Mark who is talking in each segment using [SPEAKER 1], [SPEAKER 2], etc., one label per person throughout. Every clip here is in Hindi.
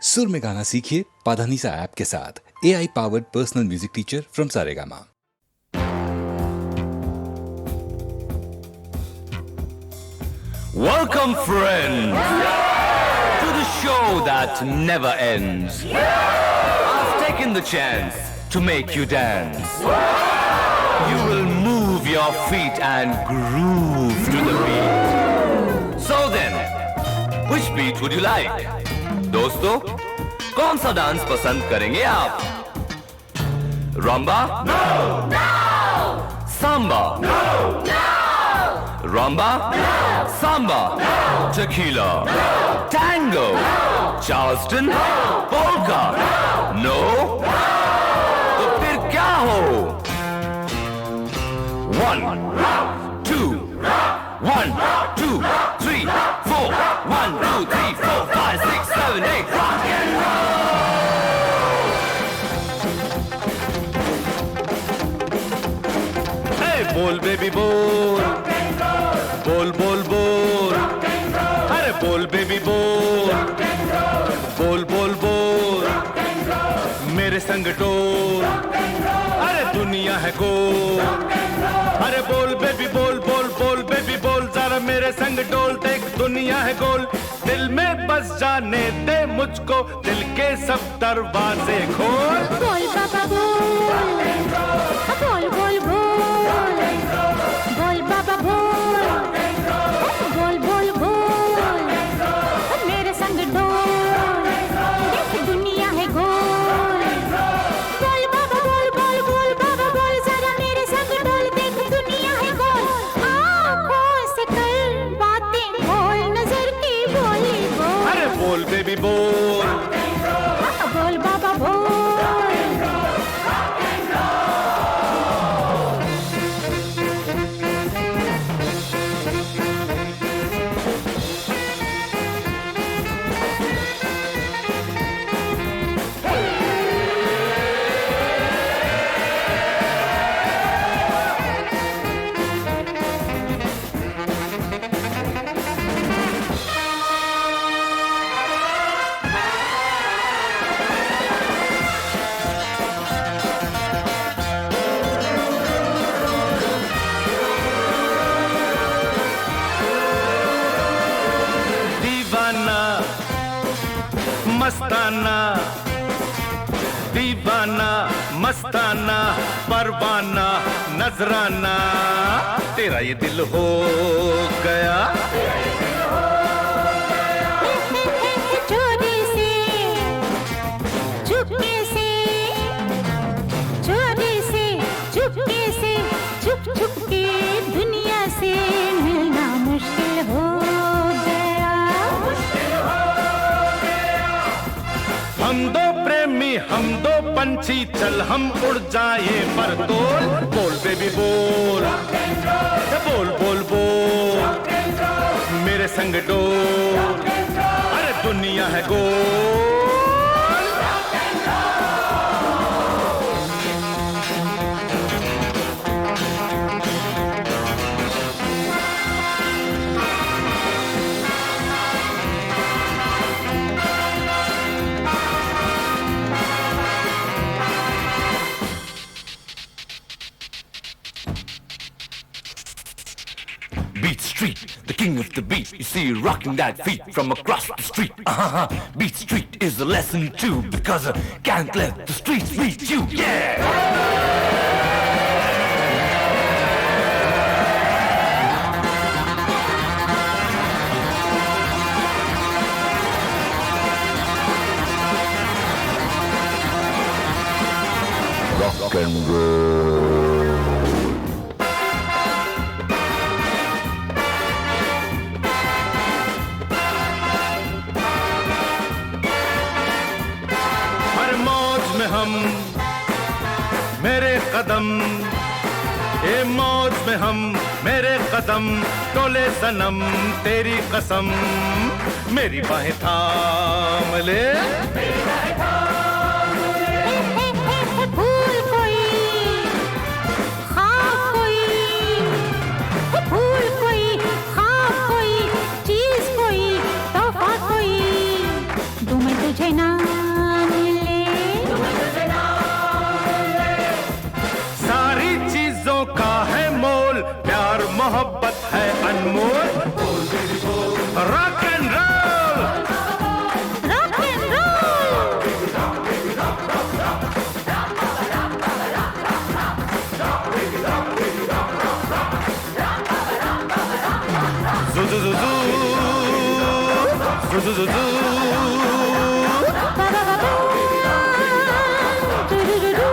[SPEAKER 1] सुर में गाना सीखिए पाधानीसा ऐप के साथ। AI powered personal music teacher from Saregama.
[SPEAKER 2] Welcome, friends, to the show that never ends. I've taken the chance to make you dance. You will move your feet and groove to the beat. So then, which beat would you like? दोस्तों, कौन सा डांस पसंद करेंगे आप? Rumba? No! No! Samba? No! No! Rumba? No! Samba? No! Tequila? No! Tango? No! Charleston? No! Polka? No! No? No! तो फिर क्या हो? 1, 2, 1, 2, 3, 4, 1, 2, 3, 4, 5, 6, 7, 8, rock and roll! Hey, बोल बेबी बोल, बोल बोल बोल, अरे बोल बेबी बोल, बोल बोल बोल, मेरे संग डोल, अरे दुनिया है गोल, अरे बोल बेबी बोल, बोल बोल बेबी बोल, जरा मेरे संग डोल, देख दुनिया है गोल, दिल में बस जाने दे मुझको, दिल के सब दरवाजे खोल।
[SPEAKER 3] बोल बाबा बोल, बोल बोल बोल, बोल बाबा बोल, बोल बोल बोल, मेरे संग डोल, देख दुनिया है गोल, बोल बाबा बोल, बोल बोल बाबा बोल, जरा मेरे संग डोल, देख दुनिया है गोल, आँखों से कर बातें बोल, नजर की बोली बोल,
[SPEAKER 2] अरे बोल बेबी बोल,
[SPEAKER 3] बोल बाबा बोल।
[SPEAKER 2] मस्ताना दीवाना मस्ताना परवाना नजराना तेरा ये दिल हो गया
[SPEAKER 3] चोरी से चुपके से चोरी से चुपके से चुप चुप के दुनिया से मिलना मुश्किल हो गया।
[SPEAKER 2] हम दो प्रेमी हम दो पंछी चल हम उड़ जाए पर तोल बोल बेबी बोल बोल बोल बोल मेरे संग डोल अरे दुनिया है गोल। Beat Street, the king of the beat. You see you rocking that feet from across the street. Beat Street is a lesson too, because I can't let the streets beat you. Yeah! Rock and roll. हम मेरे कदम ए मौज में हम मेरे कदम टोले सनम तेरी कसम मेरी बाहें थाम ले
[SPEAKER 3] फूल कोई ख्वाब कोई फूल कोई ख्वाब कोई चीज कोई तोहफा कोई दूं मैं तुझे मुझे ना मिले।
[SPEAKER 4] सारी चीजों का है मोल, प्यार मोहब्बत है अनमोल। Rock and roll,
[SPEAKER 3] rock and roll,
[SPEAKER 4] जू जू जू जू जू जू जू।
[SPEAKER 3] बा-बा-बा-बा, टू-डू-डू-डू।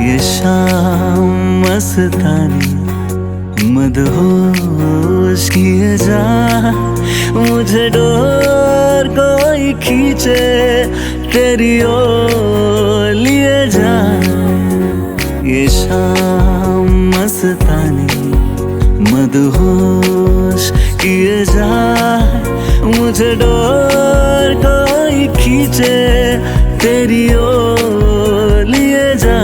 [SPEAKER 5] ये शाम मस्तानी मदहोश किए जा, मुझे डोर कोई खींचे तेरी ओर लिए जा। ये शाम मस्तानी मदहोश किए जा, मुझे डोर कोई खींचे तेरी ओर लिए जा।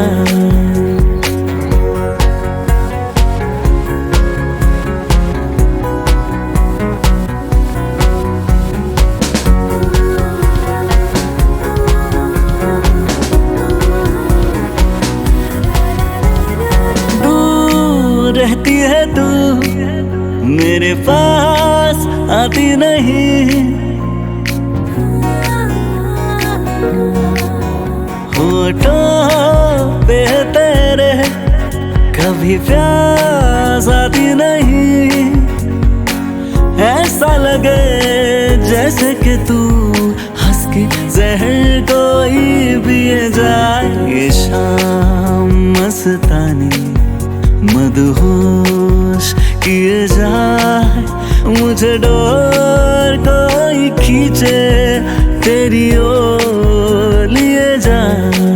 [SPEAKER 5] रहती है तू मेरे पास आती नहीं, होठों पे तेरे कभी प्यास आती नहीं। ऐसा लगे जैसे कि तू हंस के जहर कोई पिए जाए। ये शाम मस्तानी मदहोश किए जाए, मुझे डोर कोई खींचे तेरी ओर लिए जाए।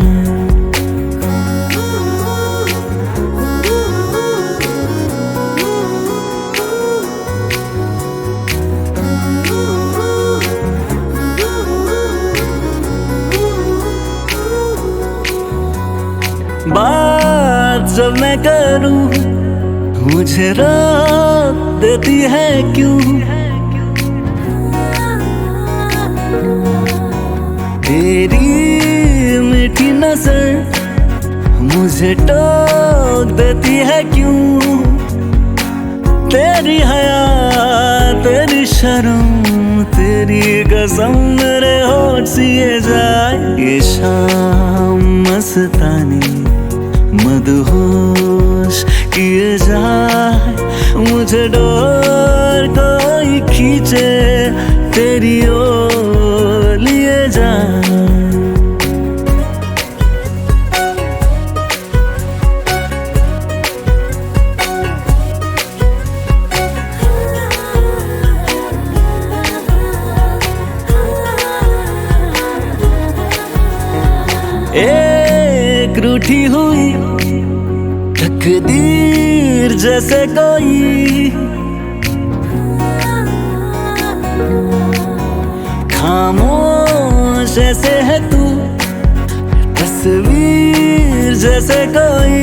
[SPEAKER 5] बात जब मैं करूं मुझे रोक देती है क्यों? तेरी मीठी नजर मुझे टोक देती है क्यों? तेरी हया तेरी शर्म तेरी कसम मेरे होठ सिए जाए। ये शाम मस्तानी मदहोश किए जाए, मुझे डोर कोई खींचे तेरी ओर लिए जाए। एक रूठी हुई तकदीर जैसे कोई खामोश ऐसे है तू, तस्वीर जैसे कोई।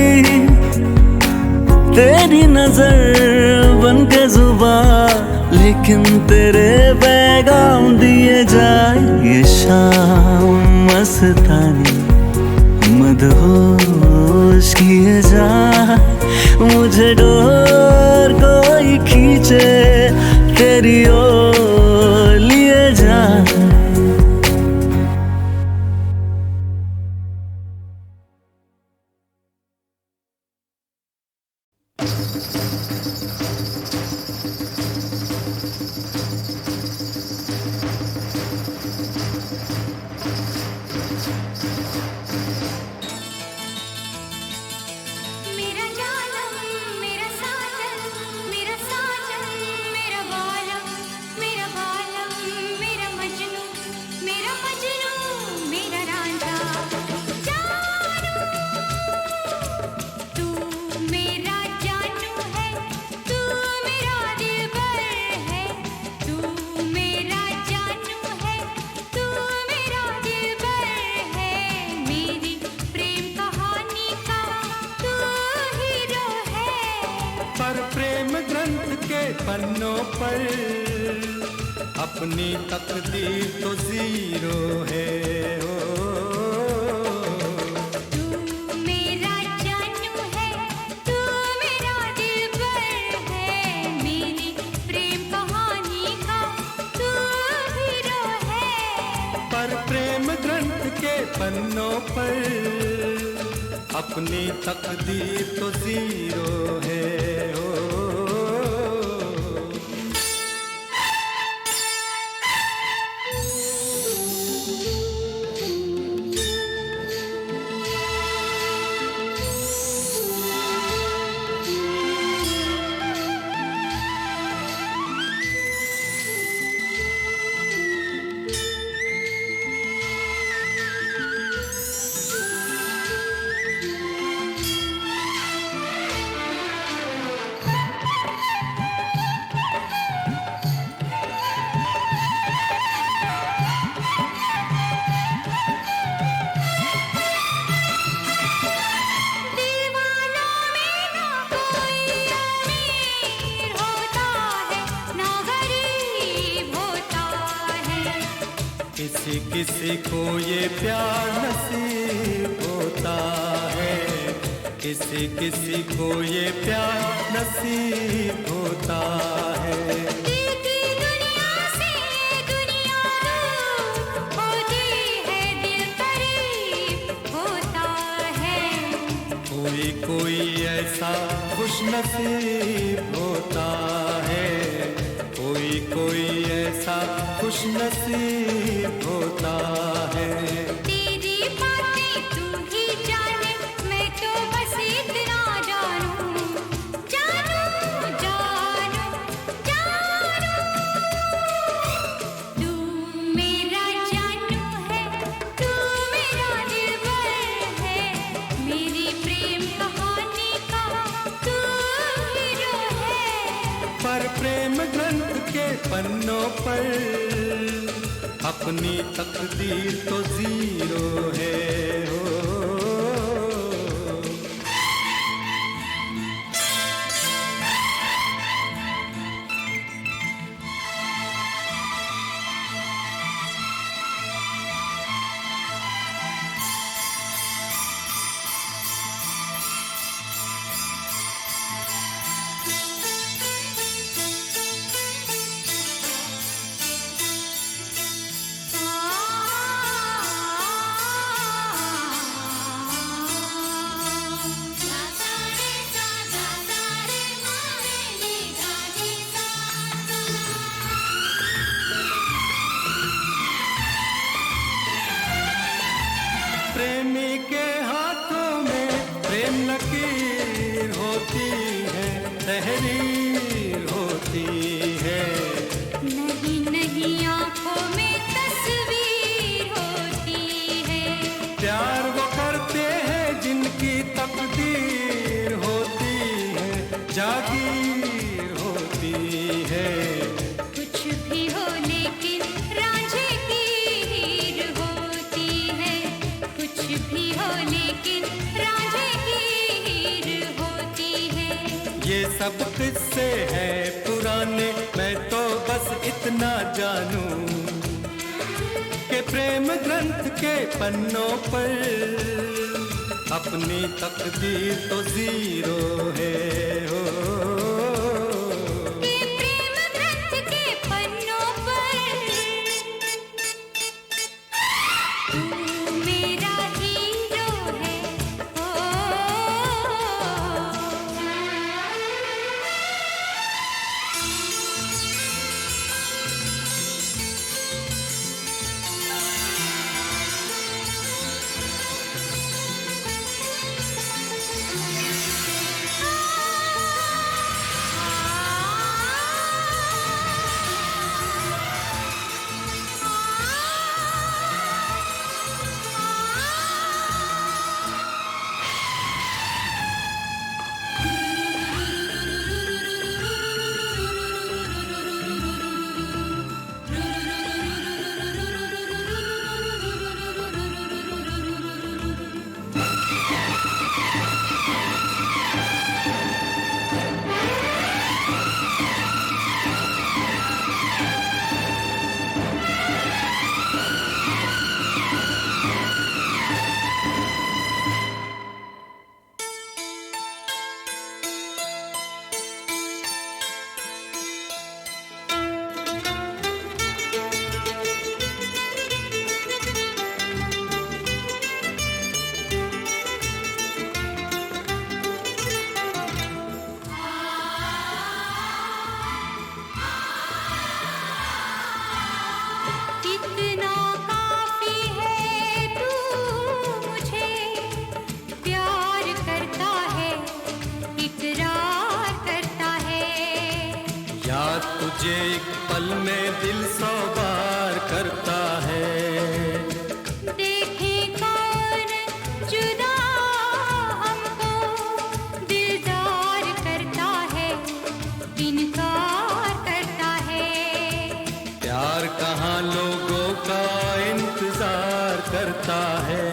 [SPEAKER 5] तेरी नजर बन के जुबान लेकिन तेरे पैगाम दिए जाए। ये शाम मस्तानी मदहोश किए जाए, मुझे डोर कोई खींचे तेरी ओर लिए जाए।
[SPEAKER 4] पर प्रेम ग्रंथ के पन्नों पर अपनी तकदीर तो जीरो है हो। पन्नों पर अपनी तकदीर तो जीरो है हो। किसी किसी को ये प्यार नसीब होता है, किसी किसी को ये प्यार नसीब होता है।
[SPEAKER 3] दुनिया से दुनिया होती है, दिल करीब होता है।
[SPEAKER 4] कोई कोई ऐसा खुश नसीब होता है, कोई कोई ऐसा खुश नसीब होता है।
[SPEAKER 3] तेरी बातें तू ही जाने, मैं तो बस इतना जानूं, जानूं जानूं जानूं। तू मेरा जानू है, तू मेरा दिलबर है, मेरी प्रेम कहानी का तू हीरो है।
[SPEAKER 4] पर प्रेम ग्रंथ के पन्नों पर अपनी तकदीर तो जीरो है हो। प्रेमी के हाथों में प्रेम लकीर होती है, तहरीर होती है।
[SPEAKER 3] नहीं नहीं आंखों में तस्वीर होती है।
[SPEAKER 4] प्यार वो करते हैं जिनकी तकदीर होती है, जागीर होती है।
[SPEAKER 3] कुछ भी हो लेकिन रांझे की हीर होती है, कुछ भी हो लेकिन रांझे की हीर होती है।
[SPEAKER 4] ये सब किस्से हैं पुराने, मैं तो बस इतना जानूं कि प्रेम ग्रंथ के पन्नों पर अपनी तकदीर तो जीरो है हो।
[SPEAKER 3] ये प्रेम ग्रंथ के पन्नों पर तू मेरा हीरो है ओ।
[SPEAKER 4] तुझे एक पल में दिल 100 बार करता है।
[SPEAKER 3] देखे कौन जुदा हमको दिलदार करता है, इनकार करता है।
[SPEAKER 4] प्यार कहाँ लोगों का इंतजार करता है।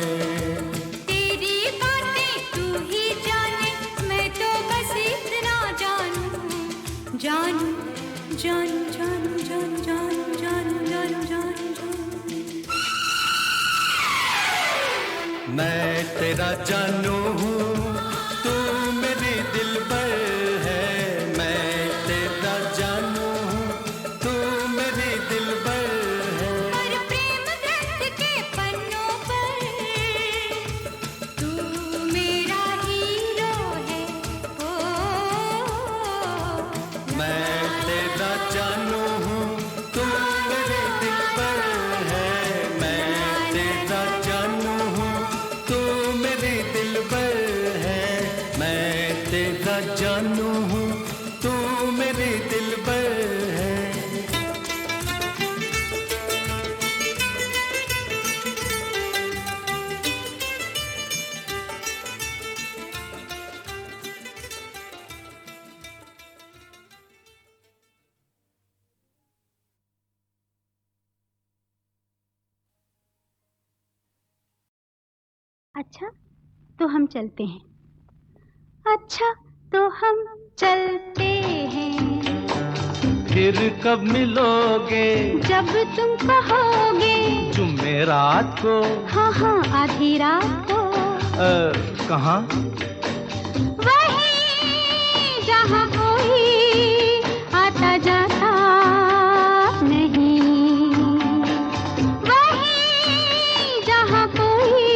[SPEAKER 3] तेरी बातें तू ही जाने, मैं तो बस इतना जानूं, जानूं, जानूं, जानूं, जानूं, जानूं, जानूं, जानूं, जानूं।
[SPEAKER 4] मैं तेरा जानू हूँ, तू मेरी दिलबर है। मैं तेरा जानू हूँ, तू मेरी दिलबर है।
[SPEAKER 3] और प्रेम ग्रंथ के पन्नों पर तू मेरा हीरो है। ओ
[SPEAKER 4] मैं तेरा जानू हूँ, तू मेरी दिलबर है। मैं तेरा जानू हूँ, तू मेरी दिलबर है। मैं तेरा जानू हूँ, तू मेरी दिलबर है।
[SPEAKER 3] अच्छा तो हम चलते हैं, अच्छा तो हम चलते हैं।
[SPEAKER 5] फिर कब मिलोगे?
[SPEAKER 3] जब तुम कहोगे।
[SPEAKER 5] जुमेरात को?
[SPEAKER 3] हाँ हाँ आधी रात को।
[SPEAKER 5] कहाँ?
[SPEAKER 3] वहीं जहाँ कोई आता जाता नहीं, वहीं जहाँ कोई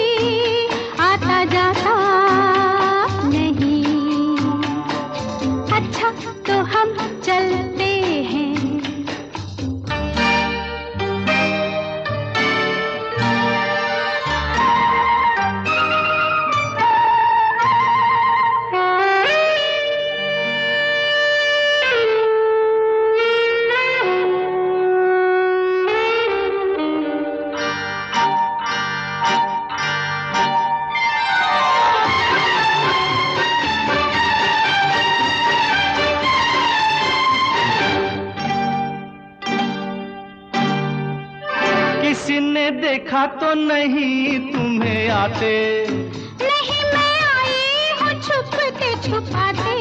[SPEAKER 3] आता जाता नहीं। अच्छा तो हम चलते हैं।
[SPEAKER 5] किसी ने देखा तो नहीं तुम्हें आते?
[SPEAKER 3] नहीं मैं आई हूँ छुप के छुपाते।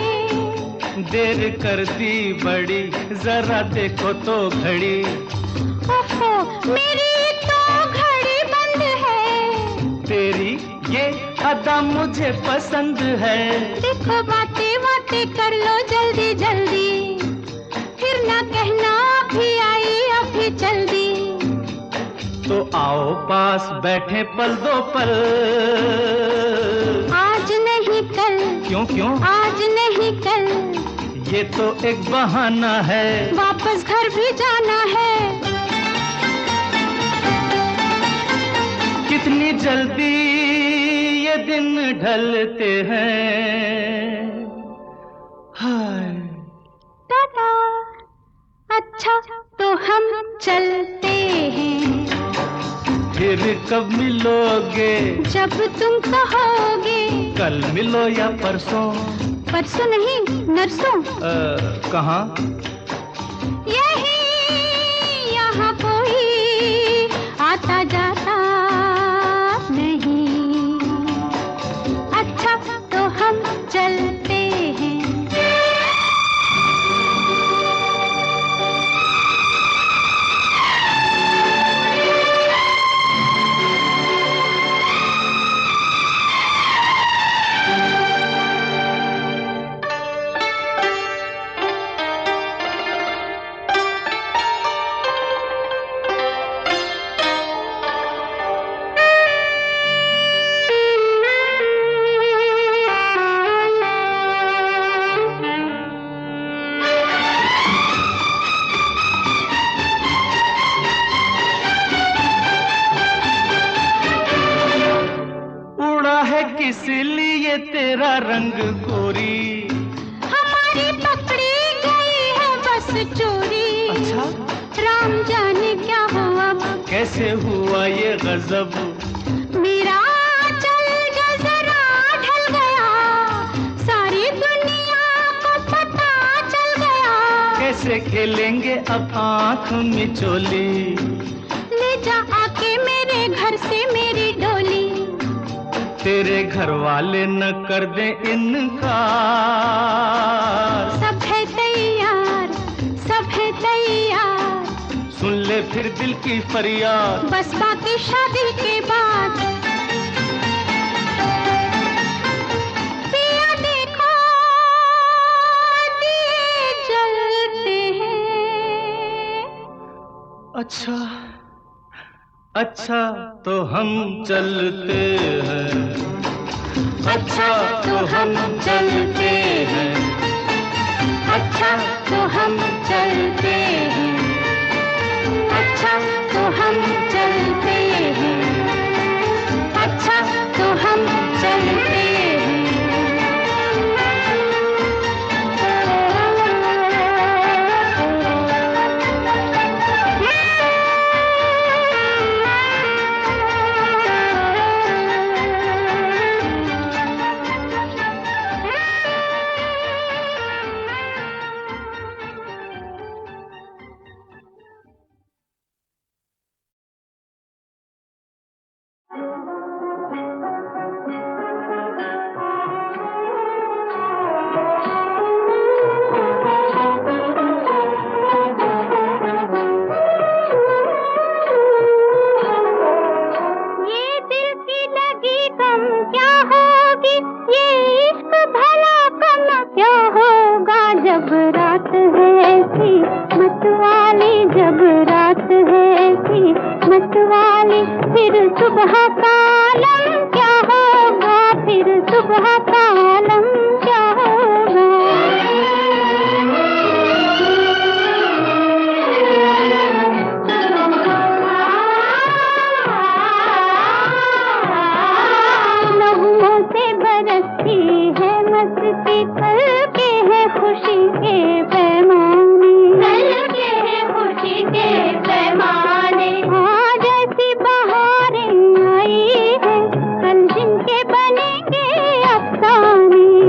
[SPEAKER 5] देर कर दी बड़ी, जरा देखो तो घड़ी।
[SPEAKER 3] ओहो मेरी तो घड़ी बंद है।
[SPEAKER 5] तेरी ये अदा मुझे पसंद है।
[SPEAKER 3] देखो बातें बातें कर लो जल्दी जल्दी, फिर ना कहना अभी आई अभी चल दी।
[SPEAKER 5] तो आओ पास बैठे पल दो पल।
[SPEAKER 3] आज नहीं कल।
[SPEAKER 5] क्यों क्यों?
[SPEAKER 3] आज नहीं कल।
[SPEAKER 5] ये तो एक बहाना है,
[SPEAKER 3] वापस घर भी जाना है।
[SPEAKER 5] कितनी जल्दी ये दिन ढलते हैं। हाय
[SPEAKER 3] टाटा। अच्छा तो हम चलते हैं।
[SPEAKER 5] फिर कब मिलोगे?
[SPEAKER 3] जब तुम कहोगे।
[SPEAKER 5] कल मिलो या परसों?
[SPEAKER 3] परसों नहीं नरसों।
[SPEAKER 5] कहाँ?
[SPEAKER 3] यही यहाँ कोई आता जाता नहीं। अच्छा तो हम चलते हैं।
[SPEAKER 5] इसलिए तेरा रंग गोरी
[SPEAKER 3] हमारी पकड़ी गई है बस चोरी।
[SPEAKER 5] अच्छा,
[SPEAKER 3] राम जाने क्या हुआ,
[SPEAKER 5] कैसे हुआ ये गजब?
[SPEAKER 3] मेरा चल जो जरा ढल गया, सारी दुनिया को पता चल गया।
[SPEAKER 5] कैसे खेलेंगे अब आँख मिचोली?
[SPEAKER 3] ले जा आके मेरे घर से मेरी डोली,
[SPEAKER 5] तेरे घर वाले न कर दे इनकार।
[SPEAKER 3] सब है तैयार, सब है तैयार,
[SPEAKER 5] सुन ले फिर दिल की फरियाद,
[SPEAKER 3] बस बाकी शादी के बाद। पिया देखो दिए जलते हैं।
[SPEAKER 5] अच्छा अच्छा तो हम चलते हैं, अच्छा तो हम चलते हैं,
[SPEAKER 3] अच्छा तो हम चलते हैं, अच्छा तो हम चलते हैं, अच्छा तो हम चलते हैं। जब रात है ऐसी मतवाली, जब रात है ऐसी मतवाली, फिर सुबह का आलम क्या होगा, फिर सुबह का आलम क्या होगा। लहूओं से बरसती है मस्ती, कल के है खुशी के पैमाने, कल के है खुशी के पैमाने। आज ऐसी बहारें आई है, कल जिनके बनेंगे अफसाने।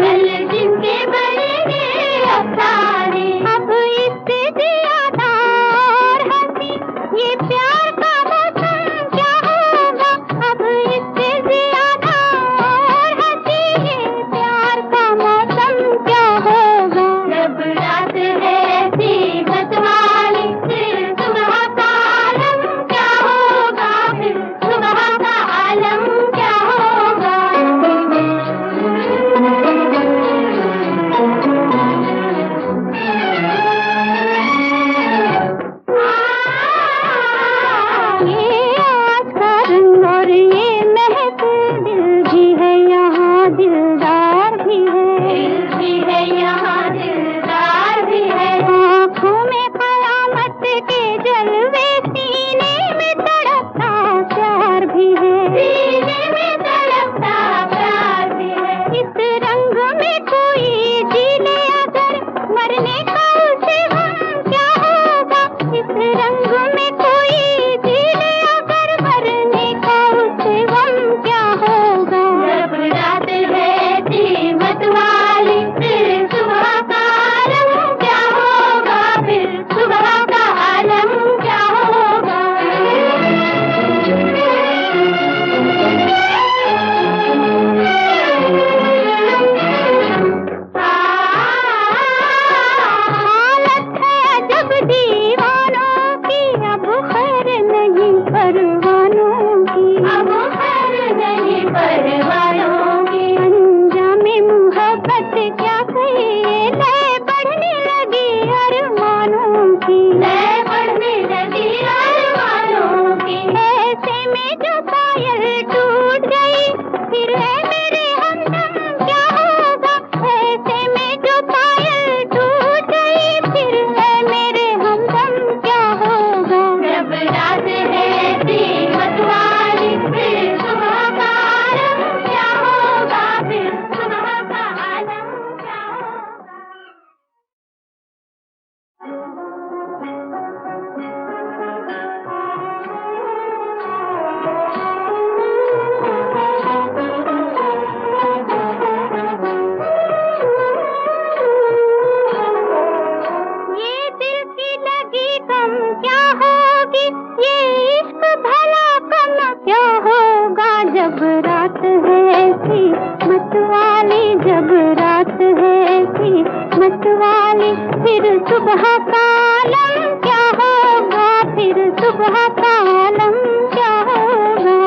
[SPEAKER 3] फिर सुबह का आलम क्या होगा, फिर सुबह का आलम क्या होगा।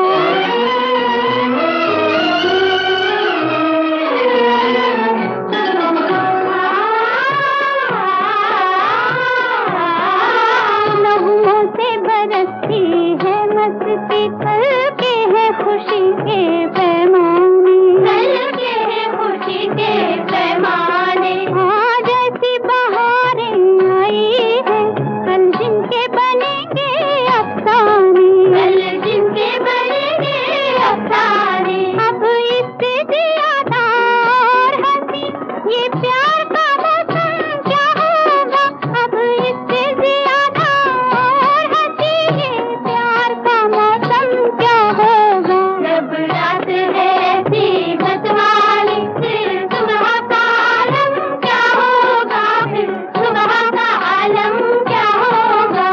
[SPEAKER 3] लहूओं से बरसती है मस्ती, कल के है खुशी के पैमाने, कल के है खुशी के पैमाने। आज ऐसी बहारें आई है, कल जिनके बनेंगे अफसाने, कल जिनके बनेंगे अफसाने। अब इससे ज्यादा और हंसी ये प्यार का मौसम क्या होगा, अब इससे ज्यादा और हंसी ये प्यार का मौसम क्या होगा। जब रात है ऐसी मतवाली, फिर सुबह का आलम क्या होगा, फिर सुबह का आलम क्या होगा।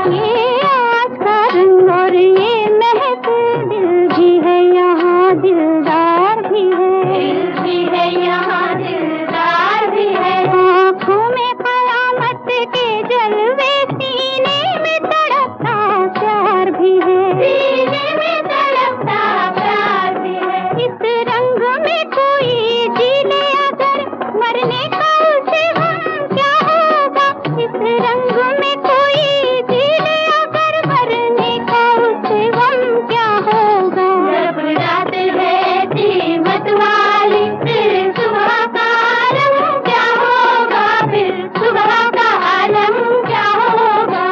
[SPEAKER 3] ये आज का रंग और ये महफिल, दिल भी है यहाँ दिलदार भी है, दिल भी है यहाँ दिलदार भी है। आँखों में कयामत के जलवे, सीने में तड़पता प्यार भी है, सीने में तड़पता प्यार भी है। इस रंग में कोई जी ले अगर, मरने का उसे हम क्या होगा। इस रंग में कोई जी ले अगर, मरने का उसे हम क्या होगा। जब रात है ऐसी मतवाली, फिर सुबह का आलम क्या होगा, फिर सुबह का आलम क्या होगा।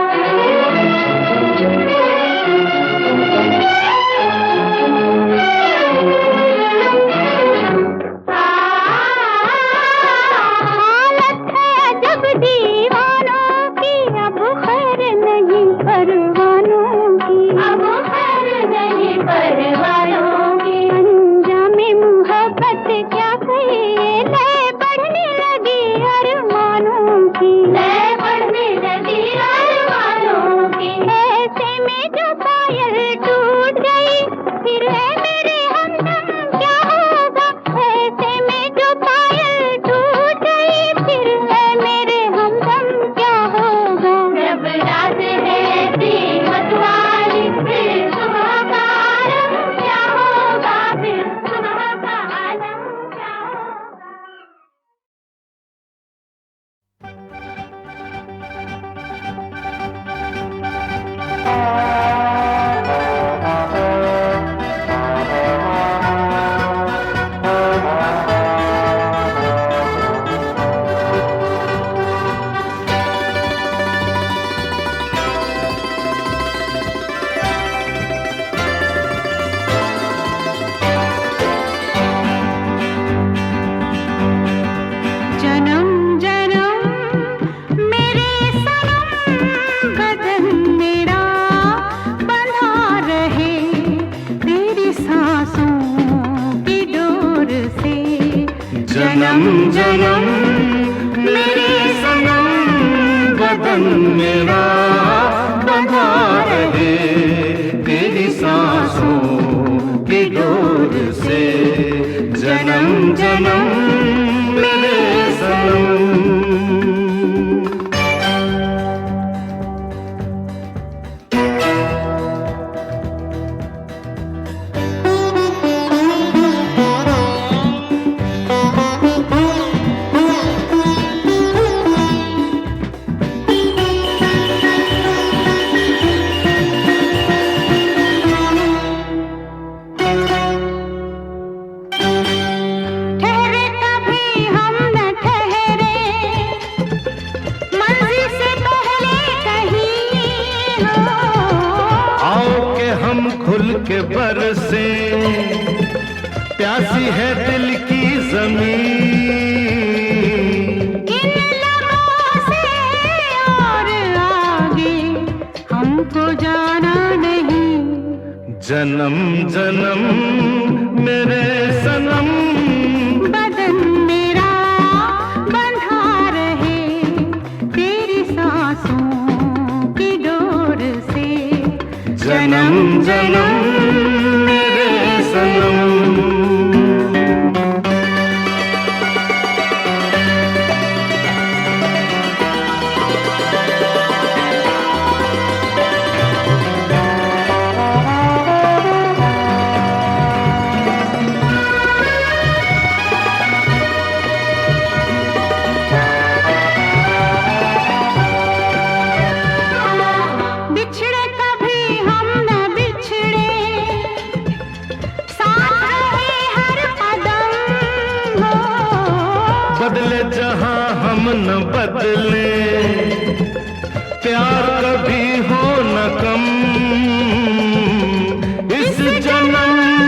[SPEAKER 3] हालत है अजब दीवानों की, अब खैर नहीं परवानों की, अब खैर नहीं परवानों की। अंजामे मोहब्बत क्या कहिए, लय बढ़ने लगी अरमानों की, लय बढ़ने लगी अरमानों की। ऐसे में जो पायल टूट गई, फिर है मेरे हमदम क्या होगा। ऐसे में जो पायल टूट गई, फिर है मेरे हमदम क्या होगा। जब रात है ऐसी मतवाली, फिर सुबह का आलम क्या होगा, फिर सुबह का आलम क्या होगा। जन्म जन्म मेरे सनम, बदन मेरा बंधा रहे तेरी सांसों की डोर से।
[SPEAKER 5] जन्म जन्म मेरे सनम, बदन मेरा बंधा रहे तेरी सांसों की डोर से। जन्म जन्म मेरे सनम।
[SPEAKER 3] ठहरे कभी हम न ठहरे, मंजिल से पहले कहीं हो।
[SPEAKER 5] आओ के हम खुल के बरसे, प्यासी है दिल की जमीन।
[SPEAKER 3] इन लबों से और आगे हमको जाना नहीं।
[SPEAKER 5] जन्म जन्म मेरे सनम,
[SPEAKER 3] बदन मेरा बंधा रहे तेरी सांसों की डोर से।
[SPEAKER 5] जन्म जन्म मेरे सनम।
[SPEAKER 3] बिछड़े कभी हम न बिछड़े, साथ रहे हर कदम हो।
[SPEAKER 5] बदले जहां हम न बदले, प्यार कभी हो न कम। इस जन्म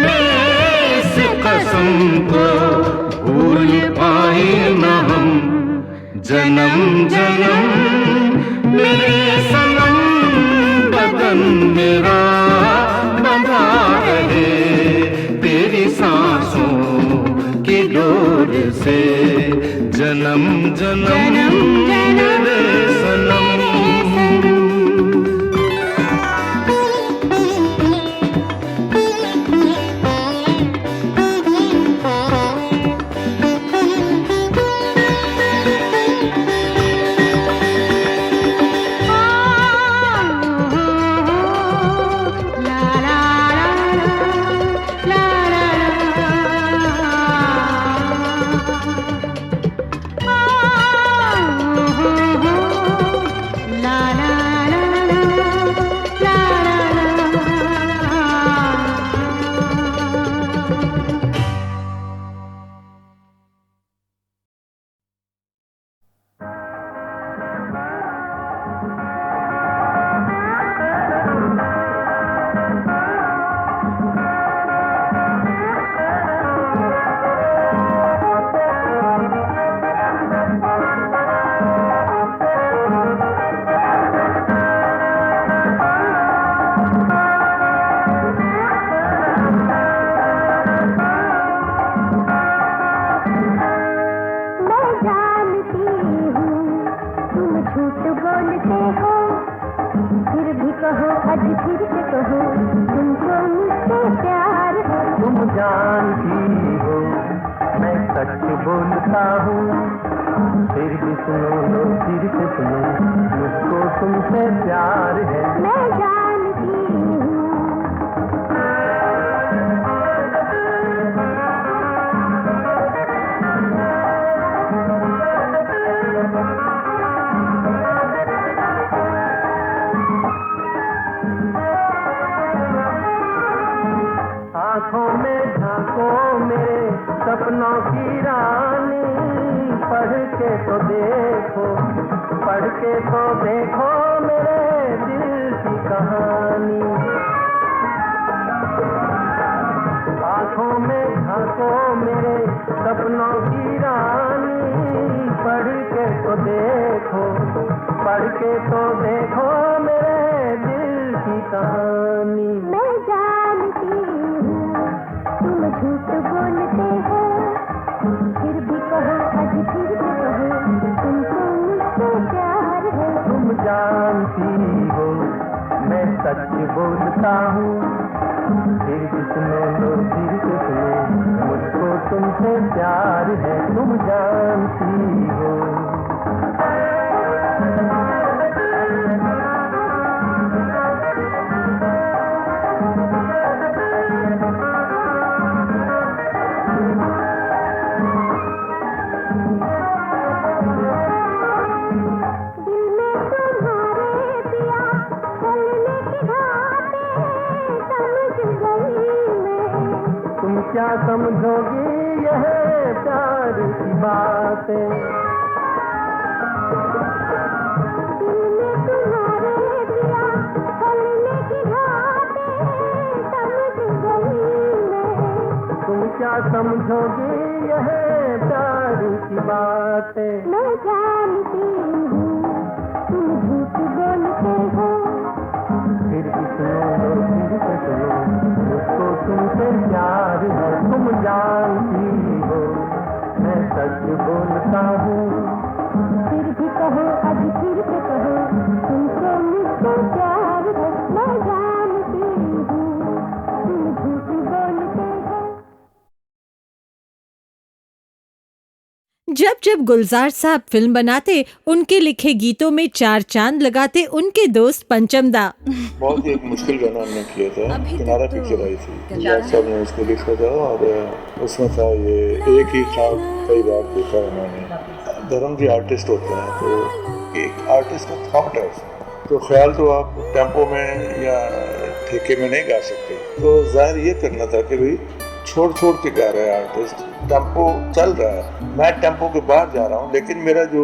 [SPEAKER 5] में इस कसम को भूल पाए न हम। जन्म जन्म मेरे सनम, बदन मेरा बंधा रहे तेरी सांसों की डोर से। जन्म जन्म मेरे सनम।
[SPEAKER 4] आँखों में झांको मेरे सपनों की रानी, पढ़ के तो देखो, पढ़ के तो देखो मेरे दिल की कहानी। आँखों में झांको मेरे सपनों की रानी, पढ़ के तो देखो, पढ़ के तो देखो मेरे दिल की कहानी।
[SPEAKER 3] मैं जानती हूँ तुम झूठ बोलते हो, फिर भी कहो, आज फिर भी कहो, तुमको मुझसे प्यार है।
[SPEAKER 4] तुम जानती हो मैं सच बोलता हूँ, फिर भी सुनो लो, फिर भी सुनो, मुझको तुमसे प्यार है। तुम जानती हो। क्या समझोगी यह प्यार की बातें,
[SPEAKER 3] दिल में तुम्हारे दिया चलने की घाटें, समझ गई मैं।
[SPEAKER 4] तुम क्या समझोगी यह प्यार की बातें।
[SPEAKER 3] मैं जानती हूँ तुम झूठ बोलते हो,
[SPEAKER 4] फिर भी सुनो लो, फिर भी सुनो, मुझको तुमसे प्यार है। तुम जानती हो मैं सच बोलता हूँ,
[SPEAKER 3] फिर भी कहो, आज फिर से कहो, तुमको मुझसे प्यार है। मैं जानती
[SPEAKER 6] जब जब गुलजार साहब फिल्म बनाते, उनके लिखे गीतों में चार चांद लगाते उनके दोस्त पंचमदा।
[SPEAKER 7] बहुत ही एक मुश्किल गाना हमने किया था, किनारा पिक्चर आई थी, गुलजार साहब ने उसको लिखा था और उसमें था ये एक ही ख्वाब कई बार देखा उन्होंने। धर्म जी आर्टिस्ट होते हैं तो एक आर्टिस्ट का थॉट है उसमें, तो ख्याल तो आप टेम्पो में या ठेके में नहीं गा सकते, तो जाहिर ये करना था कि भाई छोड़ छोड़ के गा रहा है आर्टिस्ट, टेम्पो चल रहा है, मैं टेम्पो के बाहर जा रहा हूँ, लेकिन मेरा जो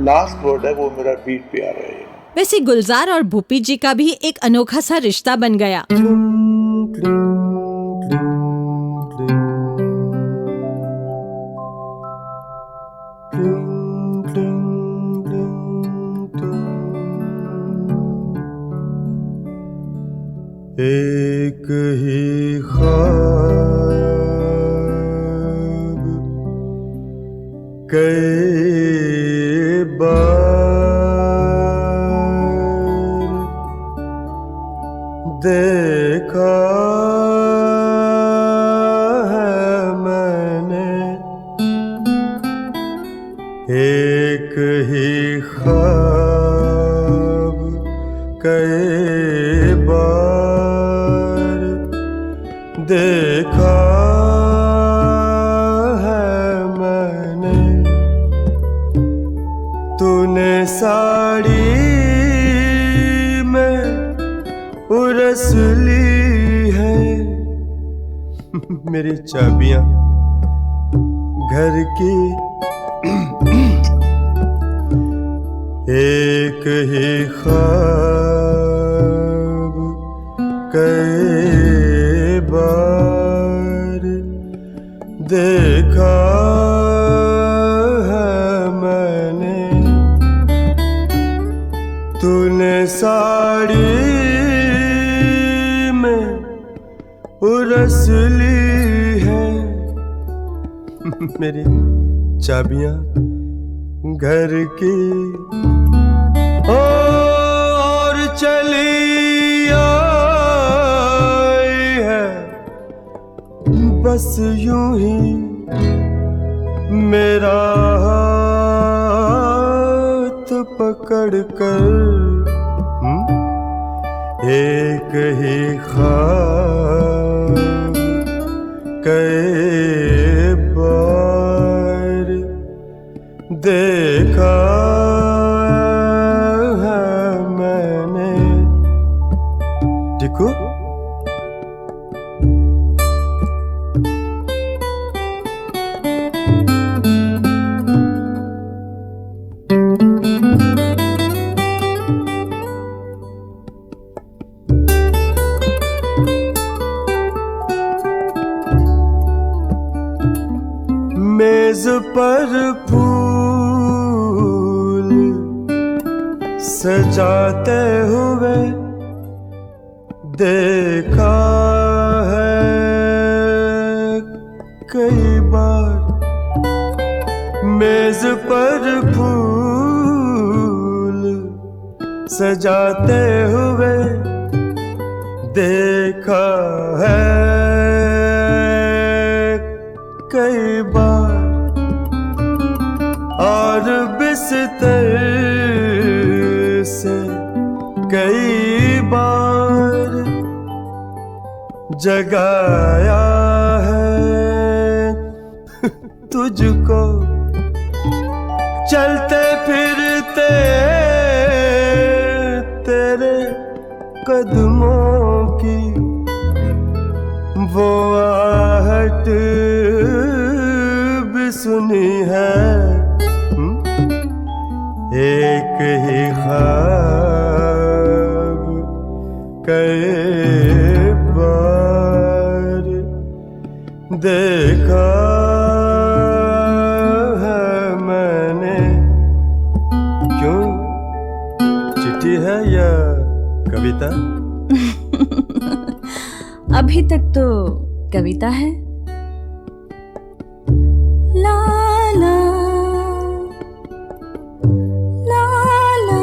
[SPEAKER 7] लास्ट वर्ड है वो मेरा बीट पे आ रहा है।
[SPEAKER 6] वैसे गुलजार और भूपी जी का भी एक अनोखा सा रिश्ता बन गया।
[SPEAKER 4] एक ही ख्वाब कई बार देखा है मैंने, एक ही ख्वाब कई बार देखा है मैंने, तूने साड़ी में उरस ली है मेरी चाबियां घर की, एक ही ख्वाब कई बार देखा है मैंने, तूने साड़ी में उरस ली है मेरी चाबियां घर की, और चली आई है बस यूं ही मेरा हाथ पकड़ कर, एक ही ख्वाब कई बार देखा है मैंने। देखो मेज पर फूल सजाते हुए देखा है कई बार, मेज पर फूल सजाते हुए देखा है कई बार, और बिस्तर से कई बार जगाया है तुझको, चलते फिरते तेरे कदमों की वो आहट भी सुनी है, एक ही ख्वाब कई बार देखा है मैंने। क्यों, चिट्ठी है या कविता?
[SPEAKER 8] अभी तक तो कविता है। ला ला ला ला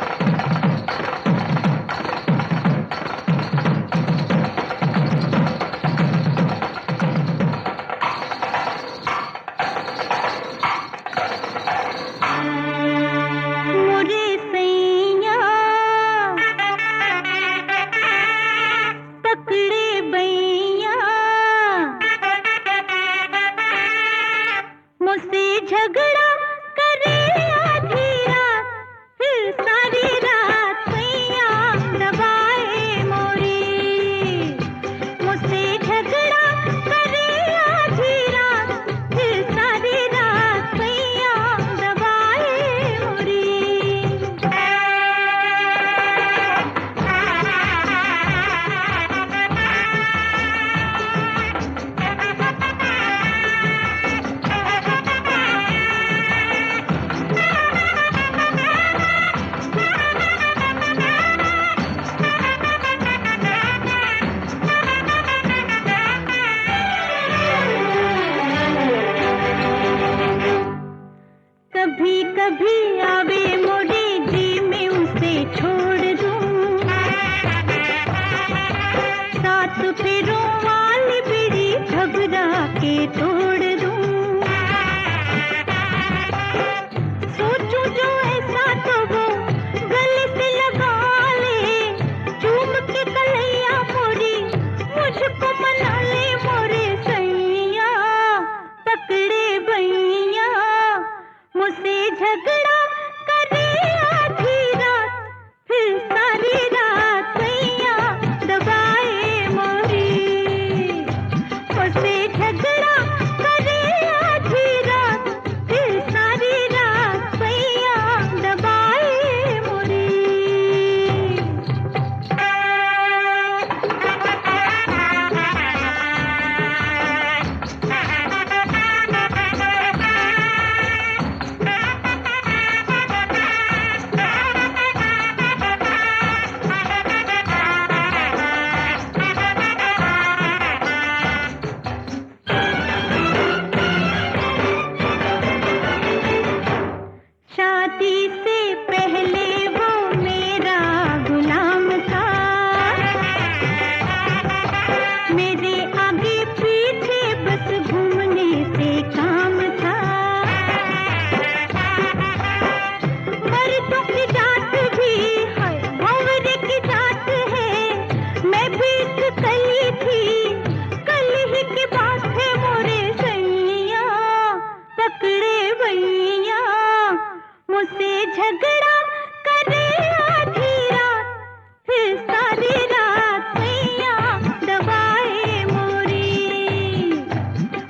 [SPEAKER 3] के तोड़ दूं। सोचूं जो ऐसा तो वो गले से लगा ले, चूम के कलैया मोरी मुझको मना ले मोरे सैया। पकड़े भैया मुझसे झगड़ा करे आधी रात, फिर सारी रात भैया दबाए मोरी। मुझसे झगड़ा करे आधी रात, फिर सारी रात भैया दबाए मोरी। शादी से पहले वो मेरा गुलाम था, मेरे आगे पीछे बस घूमने से काम था। मर्दों की जात भी है, भंवरे की जात है, मैं भी एक कली थी, कली की बात है मोरे सैया। पकड़े भैया मुझसे झगड़ा करे आधी रात, फिर सारी रात भैया दबाए मोरी।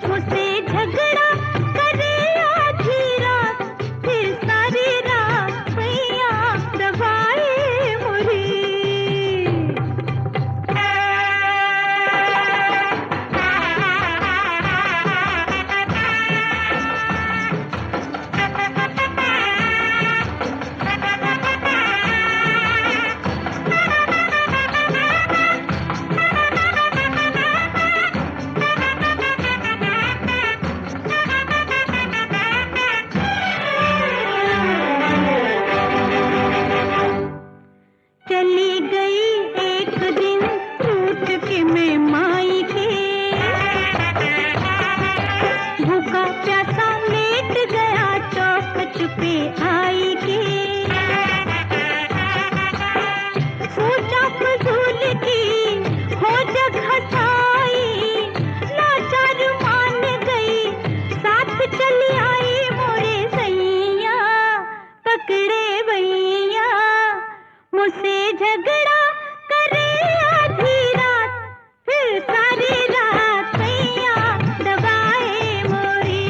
[SPEAKER 3] मुझसे झगड़ा करे आधी रात, फिर सारी रात भैया दबाए मोरी। चली गई एक दिन टूट के मैं माई के, भूखा प्यासा लेट गया चौखट पे आई के। सोचा फजूल की हो जग हंसाई, लाचार मान गई साथ चली आई मोरे सैया। पकड़े भैया मुझसे झगड़ा करे आधी रात, फिर सारी रात भैया दबाए मोरी।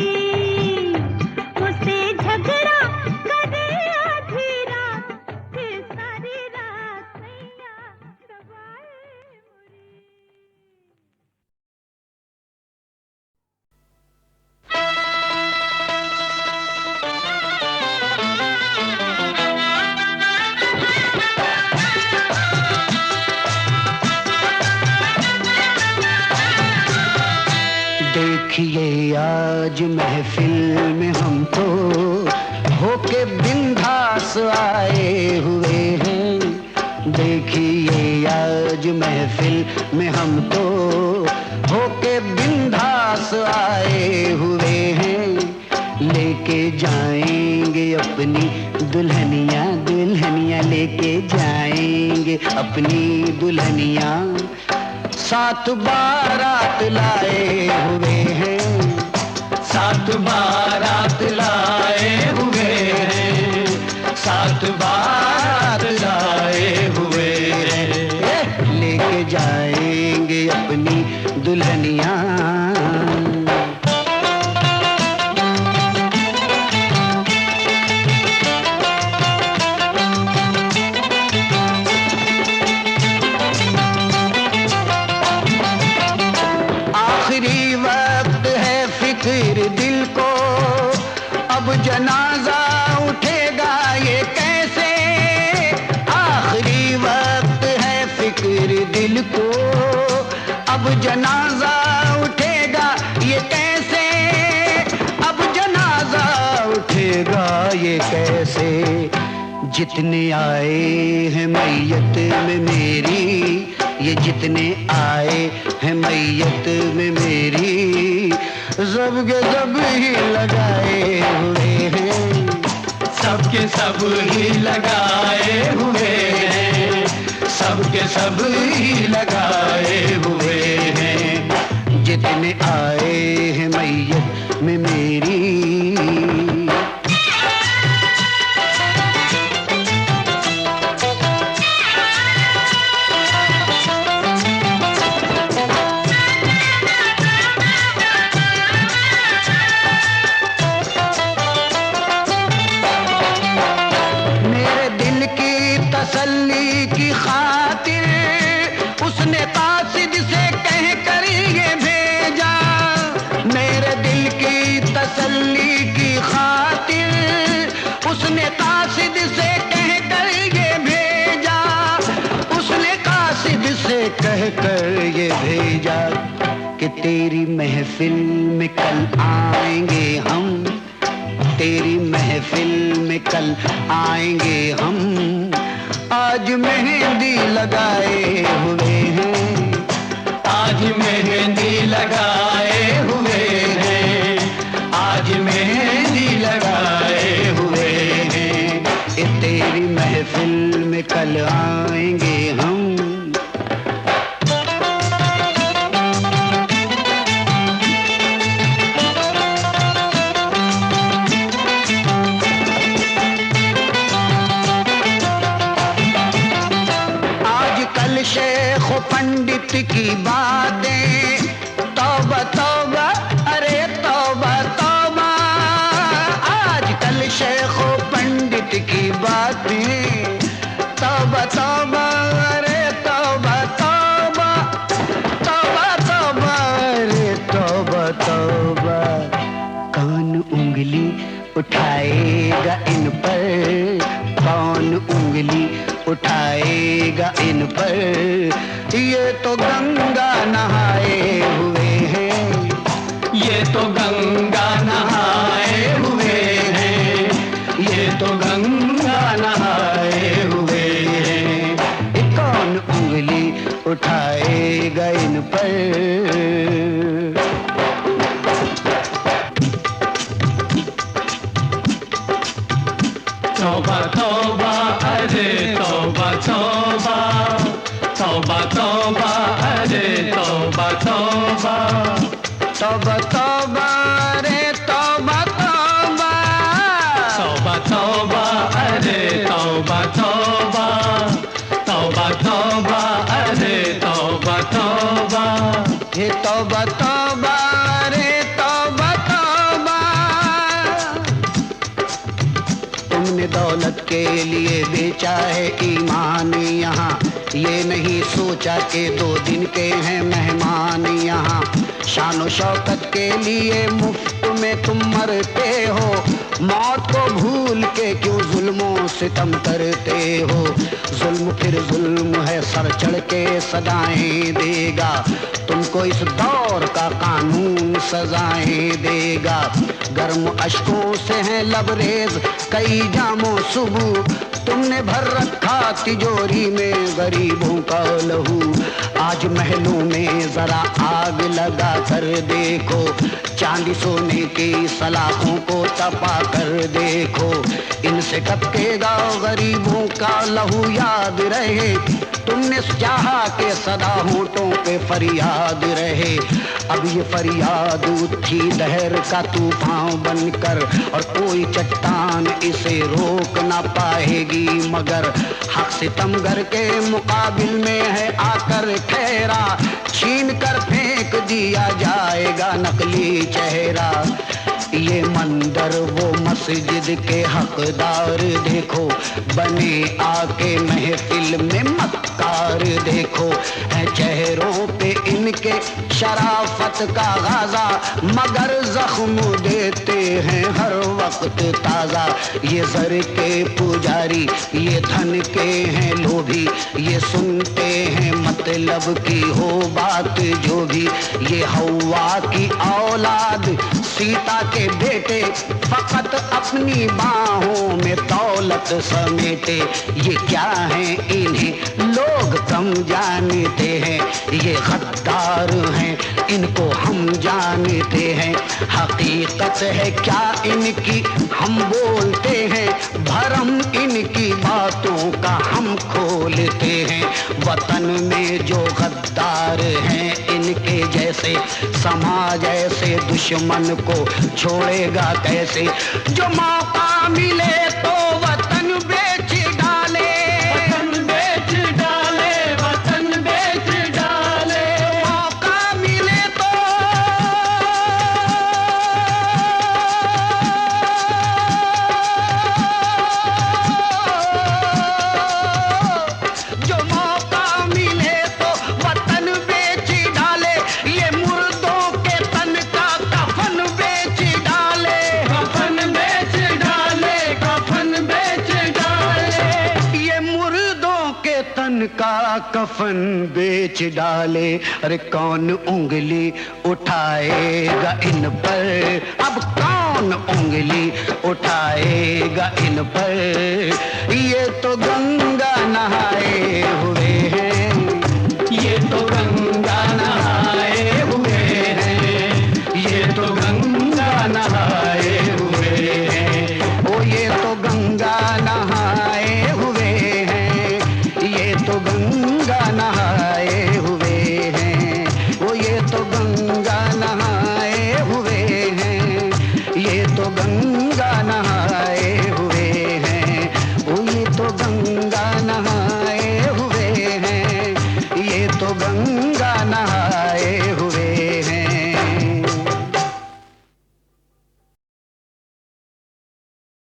[SPEAKER 3] मुझसे झगड़ा करे आधी रात, फिर सारी रात भैया दबाए मोरी।
[SPEAKER 9] देखिए आज महफिल में हम तो होके बिंदास आए हुए हैं। देखिए आज महफिल में हम तो होके बिंदास आए हुए हैं। लेके जाएंगे अपनी दुल्हनिया, दुल्हनिया लेके जाएंगे अपनी दुल्हनिया। सात बारात लाए हुए हैं, सात बारात लाए हुए हैं, सात बारात लाए हुए हैं। लेके जाएंगे अपनी दुल्हनिया। फिक्र दिल को अब जनाजा उठेगा ये कैसे। आखिरी वक्त है फिक्र दिल को अब जनाजा उठेगा ये कैसे। अब जनाजा उठेगा ये कैसे। जितने आए हैं मैयत में मेरी, ये जितने आए हैं मैयत में मेरी, सबके सब ही लगाए हुए हैं,
[SPEAKER 5] सबके सब ही लगाए हुए हैं, सबके सब ही लगाए हुए हैं।
[SPEAKER 9] जितने आए हैं मैयत में मेरी, मेरे दिल की तसल्ली की खातिर उसने कासिद से कह कर ये भेजा, मेरे दिल की तसल्ली की खातिर उसने कासिद से कह कर ये भेजा, उसने कासिद से कह कर ये भेजा कि तेरी महफिल में कल आएंगे हम, तेरी महफिल में कल आएंगे हम, आज मेहंदी लगाए हुए हैं,
[SPEAKER 5] आज मेहंदी लगाए हुए हैं, आज मेहंदी लगाए हुए हैं।
[SPEAKER 9] तेरी महफिल में कल आएंगे हम। आजकल शेख पंडित की बातें, तौबा तौबा अरे तौबा तौबा, आजकल शेख पंडित की बातें, तौबा तौबा अरे तौबा तौबा, तौबा तौबा अरे तौबा तौबा। कौन उंगली उठाएगा इन पर, कौन उंगली उठाएगा इन पर, ये तो गंगा नहाए हुए हैं,
[SPEAKER 5] ये तो गंगा नहाए हुए हैं, ये तो गंगा नहाए हुए हैं।
[SPEAKER 9] कौन उंगली उठाएगा इन पर।
[SPEAKER 5] तौबा तौबा अरे तौबा तौबा, तौबा तौबा अरे तौबा तौबा,
[SPEAKER 9] तौबा तौबा अरे तौबा तौबा,
[SPEAKER 5] तौबा तौबा अरे तौबा तौबा, तौबा तौबा अरे तौबा तौबा,
[SPEAKER 9] हे तौबा तौबा अरे तौबा तौबा। तुमने दौलत के लिए बेचा है ईमान यहाँ, ये नहीं सोचा कि 2 दिन के हैं मेहमान यहाँ। शान शौकत के लिए मुफ्त में तुम मरते हो, मौत को भूल के क्यों जुल्मों सितम करते हो। जुल्म फिर जुल्म है, सर चढ़ के सदाएं देगा, तुमको इस दौर का कानून सजाएं देगा। गर्म अश्कों से है लबरेज कई जामों सुबह, तुमने भर रखा तिजोरी में गरीबों का लहू। आज महलों में जरा आग लगा कर देखो, चांदी सोने की सलाखों को तपा कर देखो। इनसे टपकेगा गरीबों का लहू, याद रहे तुमने चाहा के सदा होठों पे फरियाद रहे। अब ये फरियाद उठी दहर का तूफान बनकर, और कोई चट्टान इसे रोक ना पाएगी मगर। हक सितमगर के मुकाबिल में है आकर ठहरा, छीन कर फेंक दिया जाएगा नकली चेहरा। ये मंदिर वो मस्जिद के हकदार देखो, बने आके महफिल में मक्कार देखो। है चेहरों पे इनके शराफत का गाजा, मगर जख्म देते हैं हर वक्त ताजा। ये जर के पुजारी, ये धन के हैं लोभी, ये सुनते हैं मतलब की हो बात जो भी। ये हवा की औलाद सीता के बेटे, फकत अपनी बाहों में दौलत समेटे। ये क्या है इन्हें लोग कम जानते हैं, ये गद्दार हैं इनको हम जानते हैं। हकीकत है क्या इनकी हम बोलते हैं, भरम इनकी बातों का हम खोलते हैं। वतन में जो गद्दार हैं इनके जैसे, समाज ऐसे दुश्मन को छोड़ेगा कैसे। जो मौका मिले तो वतन बेच डाले, वतन बेच डाले, वतन बेच डाले। मौका मिले तो जो मौका मिले तो वतन बेच डाले। ये मुर्दों के तन का कफन बेच डाले, कफन बेच डाले, कफन बेच डाले। ये मुर्दों के तन का कफन बेच डाले। अरे कौन उंगली उठाएगा इन पर, अब कौन उंगली उठाएगा इन पर। ये तो गंगा नहाए हुए हैं, ये तो गंगा नहाए हुए हैं, ये तो गंगा नहाए